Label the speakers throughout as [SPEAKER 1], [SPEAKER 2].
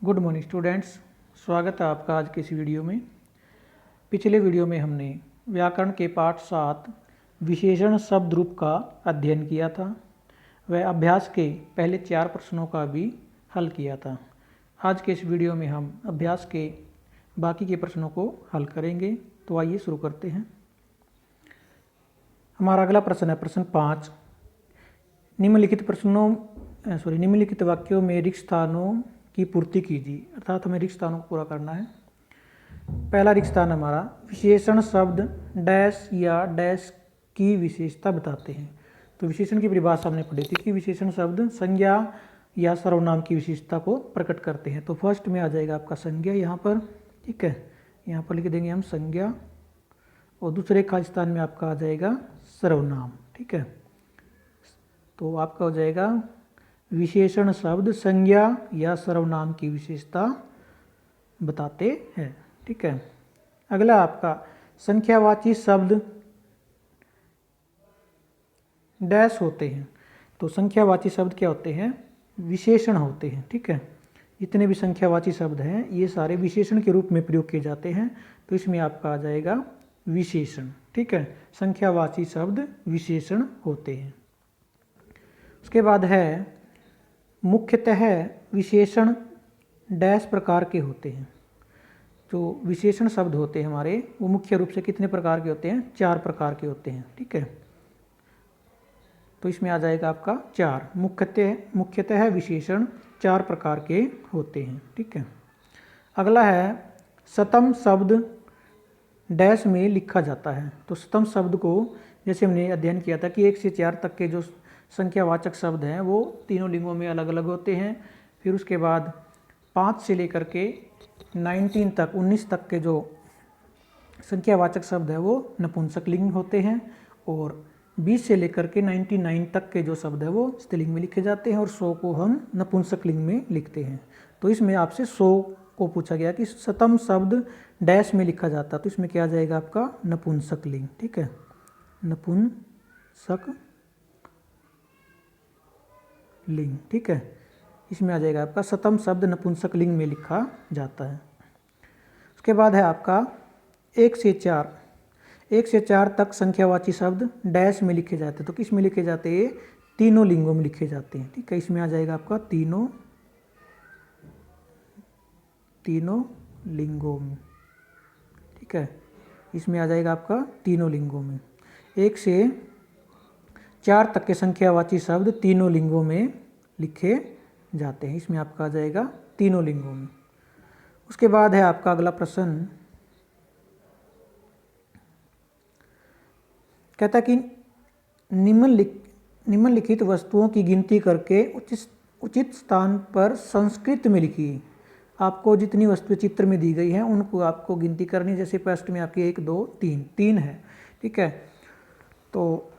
[SPEAKER 1] Good morning students, स्वागत है आपका आज की इस वीडियो में। पिछले वीडियो में हमने व्याकरण के पाठ 7 विशेषण शब्द रूप का अध्ययन किया था। वह अभ्यास के पहले 4 प्रश्नों का भी हल किया था। आज के इस वीडियो में हम अभ्यास के बाकी के प्रश्नों को हल करेंगे। तो आइए शुरू करते हैं। हमारा अगला प्रश्न है प्रश्न 5। निम्नलिखित वाक्यों में रिक्त स्थानों की पूर्ति कीजिए, अर्थात हमें रिक्त स्थानों को पूरा करना है। पहला रिक्त स्थान हमारा विशेषण शब्द डैश या डैश की विशेषता बताते हैं। तो विशेषण की परिभाषा हमने पढ़ी थी कि विशेषण शब्द संज्ञा या सर्वनाम की विशेषता को प्रकट करते हैं। तो फर्स्ट में आ जाएगा आपका संज्ञा यहाँ पर, ठीक है, यहाँ पर लिख देंगे हम संज्ञा, और दूसरे खाली स्थान में आपका आ जाएगा सर्वनाम, ठीक है। तो आपका हो जाएगा विशेषण शब्द संज्ञा या सर्वनाम की विशेषता बताते हैं, ठीक है। अगला आपका संख्यावाची शब्द डैश होते हैं। तो संख्यावाची शब्द क्या होते हैं? विशेषण होते हैं, ठीक है। जितने भी संख्यावाची शब्द हैं ये सारे विशेषण के रूप में प्रयोग किए जाते हैं। तो इसमें आपका आ जाएगा विशेषण, ठीक है। संख्यावाची शब्द विशेषण होते हैं। उसके बाद है मुख्यतः विशेषण डैश प्रकार के होते हैं। जो विशेषण शब्द होते हैं हमारे वो मुख्य रूप से कितने प्रकार के होते हैं? 4 प्रकार के होते हैं, ठीक है। तो इसमें आ जाएगा आपका 4। मुख्यतः विशेषण 4 प्रकार के होते हैं, ठीक है। अगला है शतम शब्द डैश में लिखा जाता है। तो शतम शब्द को जैसे हमने अध्ययन किया था कि 1 से 4 तक के जो संख्यावाचक शब्द हैं वो तीनों लिंगों में अलग अलग होते हैं। फिर उसके बाद 5 से लेकर के 19 तक के जो संख्यावाचक शब्द है वो नपुंसक लिंग होते हैं, और 20 से लेकर के 99 तक के जो शब्द है वो स्त्रीलिंग में लिखे जाते हैं, और 100 को हम नपुंसक लिंग में लिखते हैं। तो इसमें आपसे 100 को पूछा गया कि शतम शब्द डैश में लिखा जाता, तो इसमें क्या आ जाएगा आपका नपुंसक लिंग, ठीक है, नपुंसक लिंग, ठीक है। इसमें आ जाएगा आपका शतम शब्द नपुंसक लिंग में लिखा जाता है। उसके बाद है आपका 1 से 4 तक संख्यावाची शब्द डैश में लिखे जाते हैं। तो किस में लिखे जाते हैं? तीनों लिंगों में लिखे जाते हैं, ठीक है। इसमें आ जाएगा आपका तीनों लिंगों में, ठीक है। इसमें आ जाएगा आपका तीनों लिंगों में। 1 से 4 तक के संख्यावाची शब्द तीनों लिंगों में लिखे जाते हैं। इसमें आपका आ जाएगा तीनों लिंगों में। उसके बाद है आपका अगला प्रश्न, कहता कि निम्नलिखित वस्तुओं की गिनती करके उचित स्थान पर संस्कृत में लिखिए। आपको जितनी वस्तुएं चित्र में दी गई हैं उनको आपको गिनती करनी है। जैसे फर्स्ट में आपकी 1 2 3 है, ठीक है। तो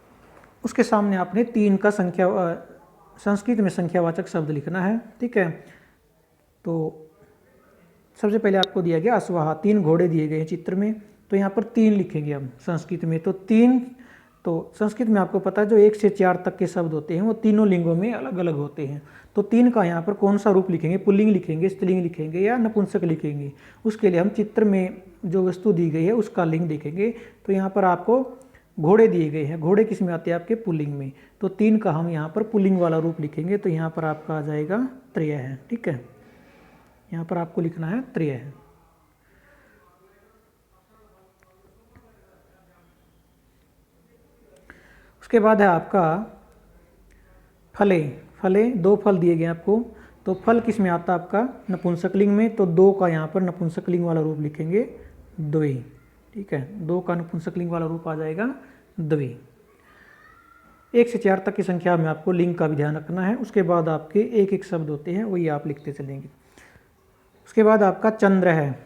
[SPEAKER 1] उसके सामने आपने 3 का संस्कृत में संख्यावाचक शब्द लिखना है, ठीक है। तो सबसे पहले आपको दिया गया अश्वाहा, 3 घोड़े दिए गए हैं चित्र में। तो यहाँ पर 3 लिखेंगे हम संस्कृत में। तो 3, तो संस्कृत में आपको पता है जो 1 से 4 तक के शब्द होते हैं वो तीनों लिंगों में अलग अलग होते हैं। तो 3 का यहाँ पर कौन सा रूप लिखेंगे? पुल्लिंग लिखेंगे, स्त्रीलिंग लिखेंगे या नपुंसक लिखेंगे? उसके लिए हम चित्र में जो वस्तु दी गई है उसका लिंग देखेंगे। तो यहाँ पर आपको घोड़े दिए गए हैं। घोड़े किस में आते हैं? आपके पुल्लिंग में। तो 3 का हम यहाँ पर पुल्लिंग वाला रूप लिखेंगे। तो यहाँ पर आपका आ जाएगा त्रय है, ठीक है। यहाँ पर आपको लिखना है त्रय है। उसके बाद है आपका फले 2 फल दिए गए आपको। तो फल किस में आता है? आपका नपुंसक लिंग में। तो 2 का यहाँ पर नपुंसक लिंग वाला रूप लिखेंगे द्वे, ठीक है। 2 का नपुंसक लिंग वाला रूप आ जाएगा द्वे। 1 से 4 तक की संख्या में आपको लिंग का भी ध्यान रखना है। उसके बाद आपके एक एक शब्द होते हैं वही आप लिखते चलेंगे। उसके बाद आपका चंद्र है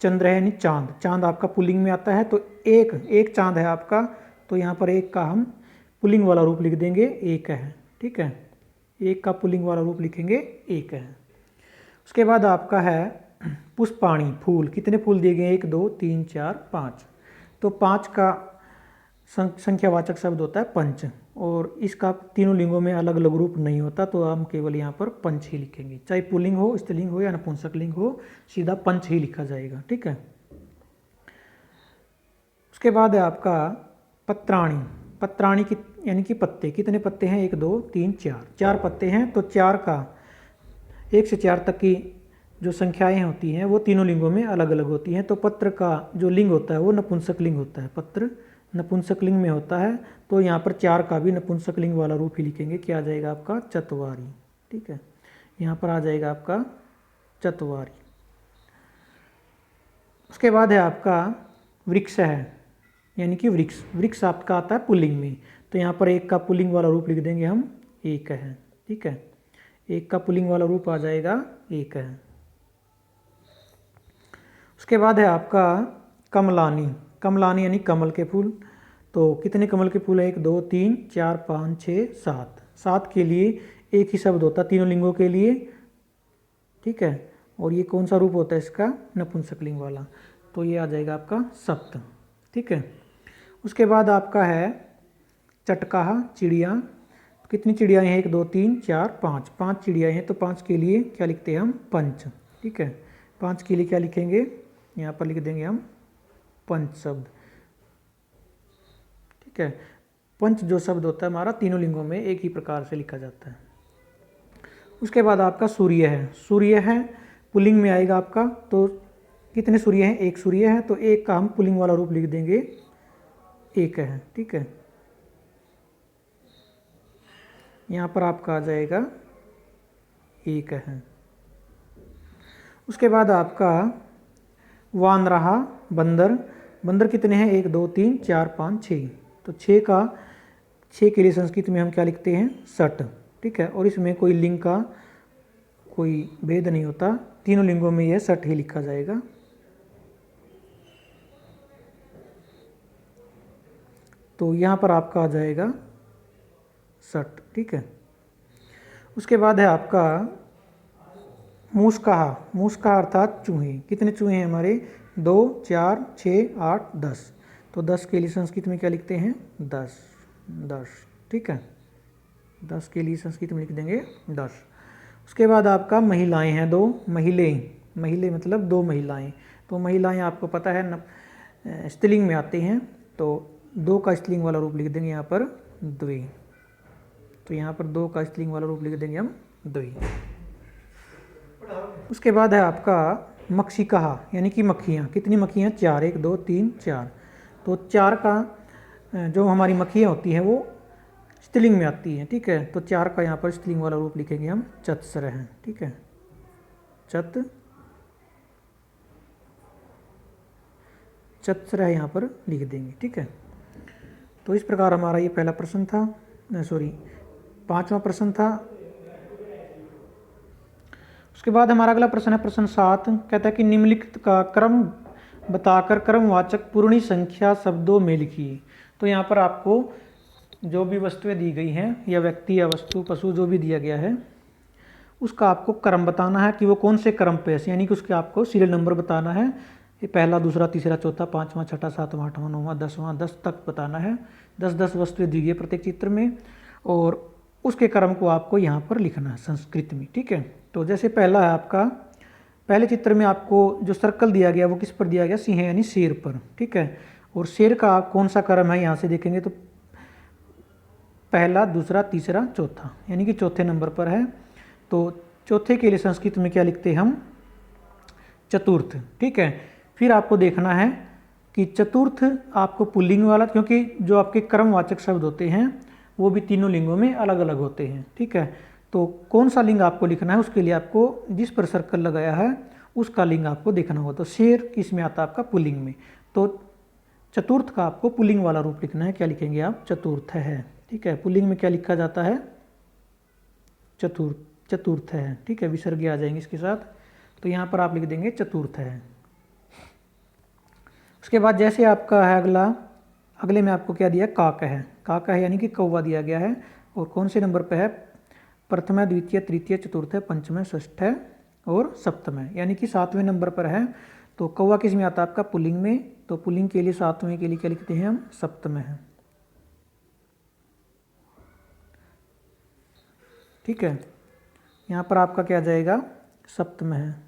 [SPEAKER 1] यानी चांद। चांद आपका पुल्लिंग में आता है। तो एक चांद है आपका। तो यहाँ पर 1 का हम पुल्लिंग वाला रूप लिख देंगे 1 है, ठीक है। 1 का पुल्लिंग वाला रूप लिखेंगे 1 है। उसके बाद आपका है पुष्पाणि, फूल। कितने फूल दिए गए? 1 2 3 4 5। तो 5 का संख्यावाचक शब्द होता है पंच, और इसका तीनों लिंगों में अलग अलग रूप नहीं होता, तो हम केवल यहाँ पर पंच ही लिखेंगे, चाहे पुल्लिंग हो, स्त्रीलिंग हो या नपुंसक लिंग हो, सीधा पंच ही लिखा जाएगा। ठीक है। उसके बाद है आपका पत्राणी। पत्राणी की यानी कि पत्ते, कितने पत्ते हैं? 1 2 3 4, 4 पत्ते हैं। तो 4 का 1 से 4 तक की जो संख्याएं होती हैं वो तीनों लिंगों में अलग अलग होती हैं। तो पत्र का जो लिंग होता है वो नपुंसक लिंग होता है, पत्र नपुंसक लिंग में होता है। तो यहाँ पर 4 का भी नपुंसक लिंग वाला रूप ही लिखेंगे। क्या आ जाएगा आपका? चत्वारी। ठीक है, यहाँ पर आ जाएगा आपका चत्वारी। उसके बाद है आपका वृक्ष है, यानी कि वृक्ष। वृक्ष आपका आता है पुल्लिंग में, तो यहाँ पर 1 का पुल्लिंग वाला रूप लिख देंगे हम, 1 है। ठीक है, 1 का पुल्लिंग वाला रूप आ जाएगा 1 है। उसके बाद है आपका कमलानी। कमलानी यानी कमल के फूल। तो कितने कमल के फूल है? 1 2 3 4 5 6 7। 7 के लिए एक ही शब्द होता है तीनों लिंगों के लिए। ठीक है, और ये कौन सा रूप होता है इसका? नपुंसक लिंग वाला। तो ये आ जाएगा आपका सप्त। ठीक है। उसके बाद आपका है चटकाहा, चिड़िया। कितनी चिड़ियाँ हैं? 1 2 3 4 5। 5 चिड़ियाँ हैं, तो 5 के लिए क्या लिखते हैं हम? पंच। ठीक है, 5 के लिए क्या लिखेंगे? यहाँ पर लिख देंगे हम पंच शब्द। ठीक है, पंच जो शब्द होता है हमारा तीनों लिंगों में एक ही प्रकार से लिखा जाता है। उसके बाद आपका सूर्य है। सूर्य है पुल्लिंग में आएगा आपका। तो कितने सूर्य हैं? 1 सूर्य है, तो 1 का हम पुल्लिंग वाला रूप लिख देंगे, 1 है। ठीक है, यहाँ पर आपका आ जाएगा 1 है। उसके बाद आपका वानराहा, बंदर। बंदर कितने हैं? 1 2 3 4 5 6। तो 6 के लिए संस्कृत में हम क्या लिखते हैं? सट। ठीक है, और इसमें कोई लिंग का कोई भेद नहीं होता, तीनों लिंगों में यह सट ही लिखा जाएगा। तो यहाँ पर आपका आ जाएगा सट। ठीक है। उसके बाद है आपका मूसकाहा। मूसकाहा अर्थात चूहे। कितने चूहे हैं हमारे? 2 4 6 8 10। तो 10 के लिए संस्कृत में क्या लिखते हैं? 10। 10। ठीक है, 10 के लिए संस्कृत में लिख देंगे 10। उसके बाद आपका महिलाएं हैं, 2 महिले। महिले मतलब 2 महिलाएं। तो महिलाएं आपको पता है स्त्रीलिंग में आते हैं, तो 2 का स्त्रीलिंग वाला रूप लिख देंगे यहाँ पर द्वि। तो यहाँ पर 2 का स्त्रीलिंग वाला रूप लिख देंगे हम द्वि। उसके बाद है आपका मक्षिकाहा, यानी कि मक्खियाँ। कितनी मक्खियाँ? 4 1 2 3 4। तो 4 का जो हमारी मक्खियाँ होती हैं वो स्त्रीलिंग में आती हैं। ठीक है, तो 4 का यहाँ पर स्त्रीलिंग वाला रूप लिखेंगे हम चत्सर हैं। ठीक है, चत्सर है यहाँ पर लिख देंगे। ठीक है, तो इस प्रकार हमारा ये पहला प्रश्न था, सॉरी 5वां प्रश्न था। उसके बाद हमारा अगला प्रश्न है प्रश्न 7। कहता है कि निम्नलिखित का क्रम बताकर क्रमवाचक पूर्णी संख्या शब्दों में लिखिए। तो यहाँ पर आपको जो भी वस्तुएं दी गई हैं, या व्यक्ति या वस्तु पशु जो भी दिया गया है, उसका आपको क्रम बताना है कि वो कौन से क्रम पे है, यानी कि उसके आपको सीरियल नंबर बताना है। ये पहला, दूसरा, तीसरा, चौथा, 5वां, 6वां, 7वां, 8वां, 9वां, 10वां, 10 तक बताना है। 10 वस्तुएं दी गई प्रत्येक चित्र में, और उसके क्रम को आपको यहाँ पर लिखना है संस्कृत में। ठीक है, तो जैसे पहला है आपका, पहले चित्र में आपको जो सर्कल दिया गया वो किस पर दिया गया? सिंह यानी शेर पर। ठीक है, और शेर का कौन सा क्रम है यहाँ से देखेंगे तो पहला, दूसरा, तीसरा, चौथा, यानी कि चौथे नंबर पर है। तो चौथे के लिए संस्कृत में क्या लिखते हैं हम? चतुर्थ। ठीक है, फिर आपको देखना है कि चतुर्थ आपको पुल्लिंग वाला, क्योंकि जो आपके क्रमवाचक शब्द होते हैं वो भी तीनों लिंगों में अलग अलग होते हैं। ठीक है, तो कौन सा लिंग आपको लिखना है, उसके लिए आपको जिस पर सर्कल लगाया है उसका लिंग आपको देखना होगा। तो शेर किस में आता है? आपका पुल्लिंग में। तो चतुर्थ का आपको पुल्लिंग वाला रूप लिखना है। क्या लिखेंगे आप? चतुर्थ है। ठीक है, पुल्लिंग में क्या लिखा जाता है? चतुर्थ है। ठीक है, विसर्ग आ जाएंगे इसके साथ, तो यहाँ पर आप लिख देंगे चतुर्थ है। उसके बाद जैसे आपका है अगले में आपको क्या दिया? काक है। काक है यानी कि कौवा दिया गया है, और कौन से नंबर पे है? प्रथम है, द्वितीय, तृतीय, चतुर्थ है, पंचम है, षष्ठ है और सप्तम है, यानी कि 7वें नंबर पर है। तो कौवा किस में आता है? आपका पुल्लिंग में। तो पुल्लिंग के लिए 7वें के लिए क्या लिखते हैं हम? सप्तम है। ठीक है। यहाँ पर आपका क्या आ जाएगा, सप्तम है।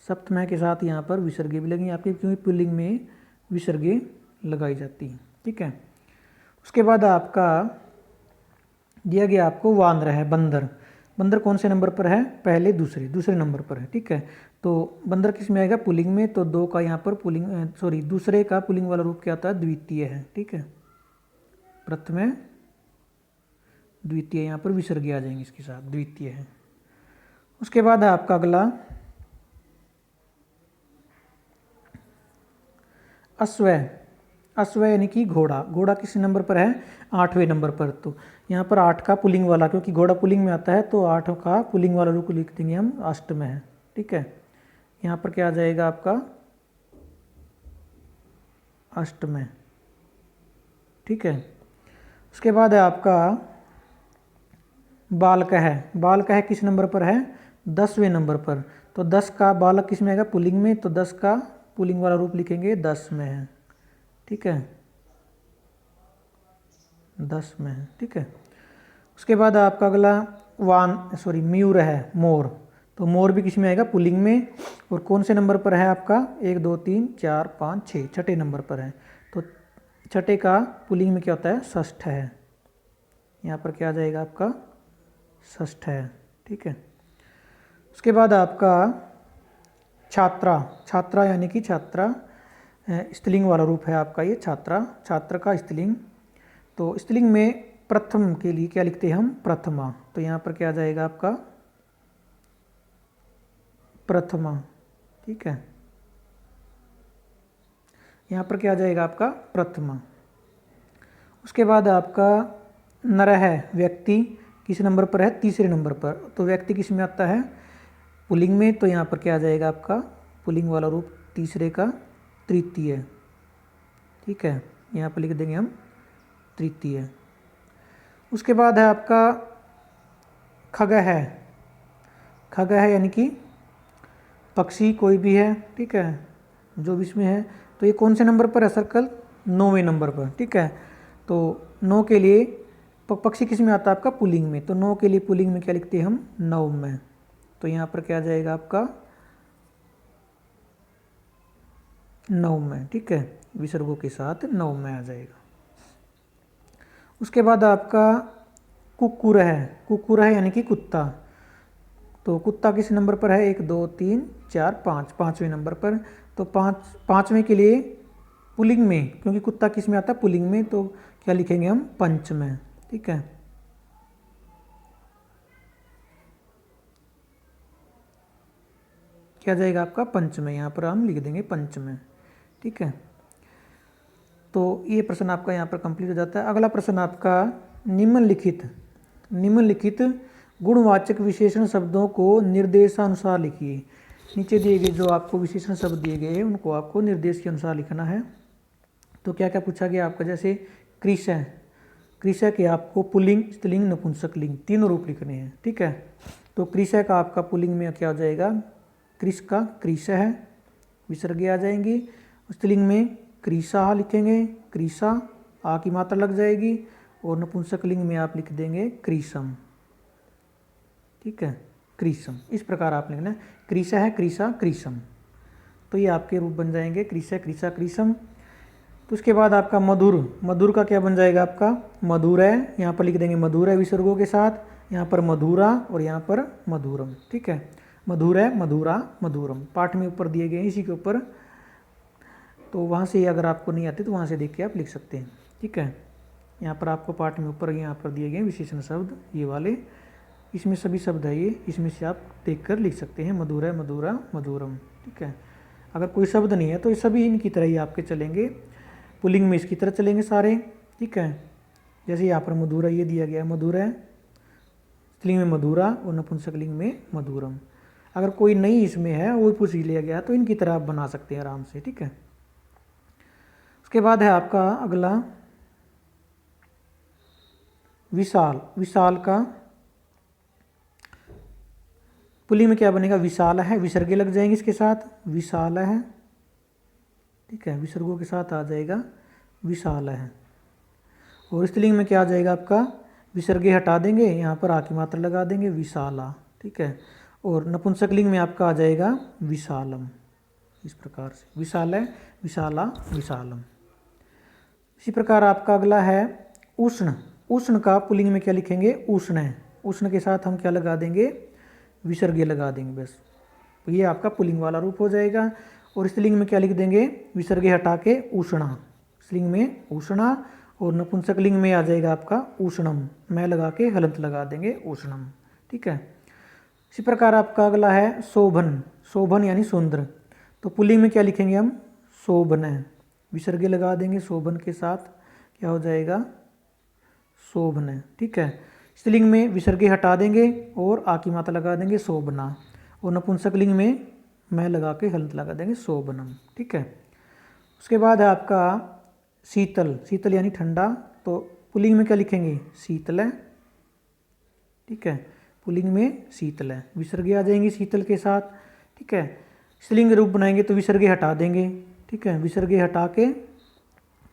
[SPEAKER 1] सप्तम के साथ यहाँ पर विसर्गे भी लगेंगे आपके, क्योंकि पुल्लिंग में विसर्गे लगाई जाती है। ठीक है। उसके बाद आपका दिया गया आपको वानर है, बंदर। बंदर कौन से नंबर पर है, पहले दूसरे नंबर पर है। ठीक है। तो बंदर किस में आएगा, पुल्लिंग में, तो दो का यहाँ पर पुल्लिंग सॉरी दूसरे का पुल्लिंग वाला रूप क्या होता है, द्वितीय है। ठीक है। प्रथम द्वितीय, यहाँ पर विसर्गे आ जाएंगे इसके साथ, द्वितीय है। उसके बाद है आपका अगला अश्वय। अश्वय यानी कि घोड़ा। घोड़ा किस नंबर पर है, 8वें नंबर पर। तो यहाँ पर 8 का पुल्लिंग वाला, क्योंकि घोड़ा पुल्लिंग में आता है तो 8 का पुल्लिंग वाला रूप लिख देंगे हम, अष्टम है। ठीक है। यहाँ पर क्या आ जाएगा आपका, अष्टम है। ठीक है। उसके बाद है आपका बालक है। बालक है किस नंबर पर है, 10वें नंबर पर। तो 10 का बालक किस में आएगा, पुल्लिंग में, तो 10 का पुल्लिंग वाला रूप लिखेंगे 10 में है। ठीक है, 10 में है। ठीक है। उसके बाद आपका अगला मयूर है, मोर। तो मोर भी किस में आएगा, पुल्लिंग में, और कौन से नंबर पर है आपका, 1 2 3 4 5 6, छठे नंबर पर है। तो छठे का पुल्लिंग में क्या होता है, षष्ठ है। यहाँ पर क्या आ जाएगा आपका, षष्ठ है। ठीक है। उसके बाद आपका छात्रा। छात्रा यानी कि छात्रा स्त्रीलिंग वाला रूप है आपका ये, छात्रा। छात्र का स्त्रीलिंग। तो स्त्रीलिंग में प्रथम के लिए क्या लिखते हैं हम, प्रथमा। तो यहाँ पर क्या आ जाएगा आपका, प्रथमा। ठीक है। यहाँ पर क्या आ जाएगा आपका, प्रथमा। उसके बाद आपका नर है, व्यक्ति। किस नंबर पर है, तीसरे नंबर पर। तो व्यक्ति किस में आता है, पुल्लिंग में। तो यहाँ पर क्या आ जाएगा आपका, पुल्लिंग वाला रूप तीसरे का तृतीय। ठीक है। यहाँ पर लिख देंगे हम तृतीय। उसके बाद है आपका खग है। खग है यानी कि पक्षी कोई भी है। ठीक है, जो भी इसमें है। तो ये कौन से नंबर पर है सर्कल, 9वें नंबर पर। ठीक है। तो 9 के लिए पक्षी किस में आता है आपका, पुल्लिंग में। तो 9 के लिए पुल्लिंग में क्या लिखते हैं हम, 9 में। तो यहाँ पर क्या आ जाएगा आपका, 9 में। ठीक है, विसर्गों के साथ 9 में आ जाएगा। उसके बाद आपका कुक्कुर है। कुक्कुर है यानी कि कुत्ता। तो कुत्ता किस नंबर पर है, 1 2 3 4 5, 5वें नंबर पर। तो 5वें के लिए पुल्लिंग में, क्योंकि कुत्ता किस में आता है, पुल्लिंग में। तो क्या लिखेंगे हम, पंच में। ठीक है। क्या जाएगा आपका, पंच में। यहाँ पर हम लिख देंगे पंच में। ठीक है। तो ये प्रश्न आपका यहाँ पर कंप्लीट हो जाता है। अगला प्रश्न आपका निम्नलिखित गुणवाचक विशेषण शब्दों को निर्देशानुसार लिखिए। नीचे दिए गए जो आपको विशेषण शब्द दिए गए हैं उनको आपको निर्देश के अनुसार लिखना है। तो क्या क्या पूछा गया आपका, जैसे कृष है। कृष के आपको पुल्लिंग, स्त्रीलिंग, नपुंसक लिंग तीनों रूप लिखने हैं। ठीक है। तो कृष का आपका पुल्लिंग में क्या हो जाएगा, कृष का कृष है, विसर्गे आ जाएंगी। स्त्रीलिंग में कृषा लिखेंगे, कृषा, आ की मात्रा लग जाएगी। और नपुंसक लिंग में आप लिख देंगे कृषम। ठीक है, कृषम। इस प्रकार आप लिखना है, कृषा है, कृषा, कृषम। तो ये आपके रूप बन जाएंगे, कृषा, कृषा, कृषम। तो उसके बाद आपका मधुर। मधुर का क्या बन जाएगा आपका, मधुर है। यहाँ पर लिख देंगे मधुर है विसर्गों के साथ। यहाँ पर मधुरा और यहाँ पर मधुरम। ठीक है, मधुर है, मधुरा, मधुरम। पाठ में ऊपर दिए गए हैं इसी के ऊपर। तो वहाँ से अगर आपको नहीं आते तो वहाँ से देख के आप लिख सकते हैं। ठीक है। यहाँ पर आपको पाठ में ऊपर यहाँ पर दिए गए विशेषण शब्द ये वाले, इसमें सभी शब्द है ये, इसमें से आप देख कर लिख सकते हैं, मधुर है, मधुरा, मधुरम। ठीक है। अगर कोई शब्द नहीं है तो ये सभी इनकी तरह ही आपके चलेंगे, पुल्लिंग में इसकी तरह चलेंगे सारे। ठीक है। जैसे यहाँ पर मधुरा ये दिया गया है, मधुर है, स्त्रीलिंग में मधुरा और नपुंसक लिंग में मधुरम। अगर कोई नहीं इसमें है वो पूछ लिया गया तो इनकी तरह आप बना सकते हैं आराम से। ठीक है। उसके बाद है आपका अगला विशाल। विशाल का पुल्लिंग में क्या बनेगा, विशाल है, विसर्गे लग जाएंगे इसके साथ, विशाल है। ठीक है, विसर्गों के साथ आ जाएगा विशाल है। और स्त्रीलिंग में क्या आ जाएगा आपका, विसर्गे हटा देंगे, यहाँ पर आ की मात्रा लगा देंगे, विशाला। ठीक है। और नपुंसकलिंग में आपका आ जाएगा विशालम, इस प्रकार से विशालय, विशाला, विशालम। इसी प्रकार आपका अगला है उष्ण। उष्ण का पुल्लिंग में क्या लिखेंगे, उष्ण है। उष्ण के साथ हम क्या लगा देंगे, विसर्गे लगा देंगे बस। तो ये आपका पुल्लिंग वाला रूप हो जाएगा। और स्त्रीलिंग में क्या लिख देंगे, विसर्गे हटा के उष्णा, स्त्रीलिंग में उष्णा। और नपुंसकलिंग में आ जाएगा आपका उष्णम, मैं लगा के हलंत लगा देंगे, उष्णम। ठीक है। इसी प्रकार आपका अगला है शोभन। शोभन यानी सुंदर। तो पुल्लिंग में क्या लिखेंगे हम, शोभन है, विसर्गे लगा देंगे शोभन के साथ, क्या हो जाएगा, शोभन है। ठीक है। स्त्रीलिंग में विसर्गे हटा देंगे और आ की मात्रा लगा देंगे, शोभना। और नपुंसकलिंग में मैं लगा के हलंत लगा देंगे, शोभनम। ठीक है। उसके बाद है आपका शीतल। शीतल यानी ठंडा। तो पुल्लिंग में क्या लिखेंगे, शीतल है। ठीक है। पुल्लिंग में शीतल है, विसर्गे आ जाएंगे शीतल के साथ। ठीक है। स्त्रीलिंग रूप बनाएंगे तो विसर्गे हटा देंगे। ठीक है। विसर्गे हटा के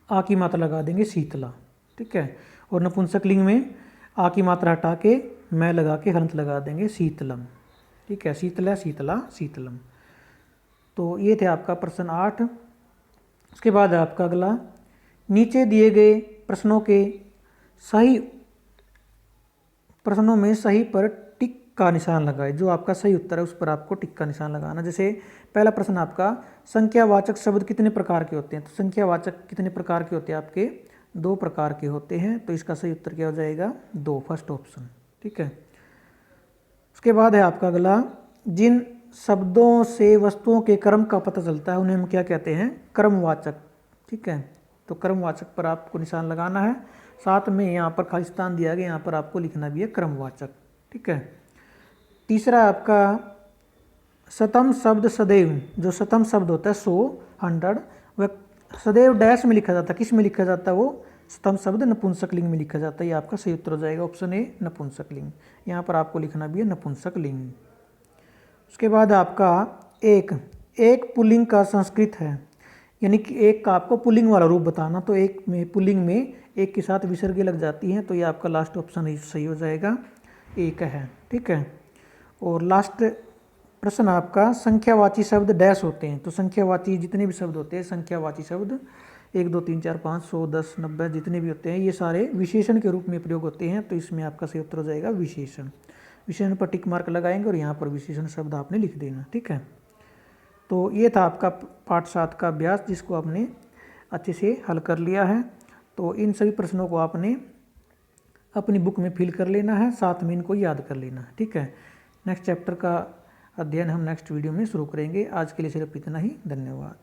[SPEAKER 1] आ की मात्रा लगा देंगे, शीतला। ठीक है। और नपुंसकलिंग में आ की मात्रा हटा के मैं लगा के हलंत लगा देंगे, शीतलम। ठीक है। शीतल है, शीतला, शीतलम। तो ये थे आपका प्रश्न 8। उसके बाद है आपका अगला, नीचे दिए गए प्रश्नों के सही प्रश्नों में सही पर टिक का निशान लगाए। जो आपका सही उत्तर है उस पर आपको टिक का निशान लगाना। जैसे पहला प्रश्न आपका, संख्यावाचक शब्द कितने प्रकार के होते हैं। तो संख्यावाचक कितने प्रकार के होते हैं आपके, 2 प्रकार के होते हैं। तो इसका सही उत्तर क्या हो जाएगा, 2, फर्स्ट ऑप्शन। ठीक है। उसके बाद है आपका अगला, जिन शब्दों से वस्तुओं के क्रम का पता चलता है उन्हें हम क्या कहते हैं, क्रमवाचक। ठीक है। तो क्रमवाचक पर आपको निशान लगाना है। साथ में यहाँ पर खाली स्थान दिया गया, यहाँ पर आपको लिखना भी है क्रमवाचक। ठीक है। तीसरा आपका, शतम शब्द सदैव। जो शतम शब्द होता है 100, 100, वह सदैव डैश में लिखा जाता है। किस में लिखा जाता है, वो शतम शब्द नपुंसकलिंग में लिखा जाता है। ये आपका सही उत्तर हो जाएगा, ऑप्शन ए, नपुंसकलिंग। यहाँ पर आपको लिखना भी है नपुंसकलिंग। उसके बाद आपका एक पुल्लिंग का संस्कृत है, यानी कि एक का आपको पुल्लिंग वाला रूप बताना। तो एक में पुल्लिंग में एक के साथ विसर्गे लग जाती हैं। तो ये आपका लास्ट ऑप्शन सही हो जाएगा, एक है। ठीक है। और लास्ट प्रश्न आपका, संख्यावाची शब्द डैश होते हैं। तो संख्यावाची जितने भी शब्द होते हैं, संख्यावाची शब्द 1, 2, 3, 4, 5, 100, 10, 90 जितने भी होते हैं, ये सारे विशेषण के रूप में प्रयोग होते हैं। तो इसमें आपका सही उत्तर हो जाएगा विशेषण। विशेषण पर टिक मार्क लगाएंगे और यहाँ पर विशेषण शब्द आपने लिख देना। ठीक है। तो ये था आपका पाठ 7 का अभ्यास, जिसको आपने अच्छे से हल कर लिया है। तो इन सभी प्रश्नों को आपने अपनी बुक में फिल कर लेना है, साथ में इनको याद कर लेना है। ठीक है। नेक्स्ट चैप्टर का अध्ययन हम नेक्स्ट वीडियो में शुरू करेंगे। आज के लिए सिर्फ इतना ही। धन्यवाद।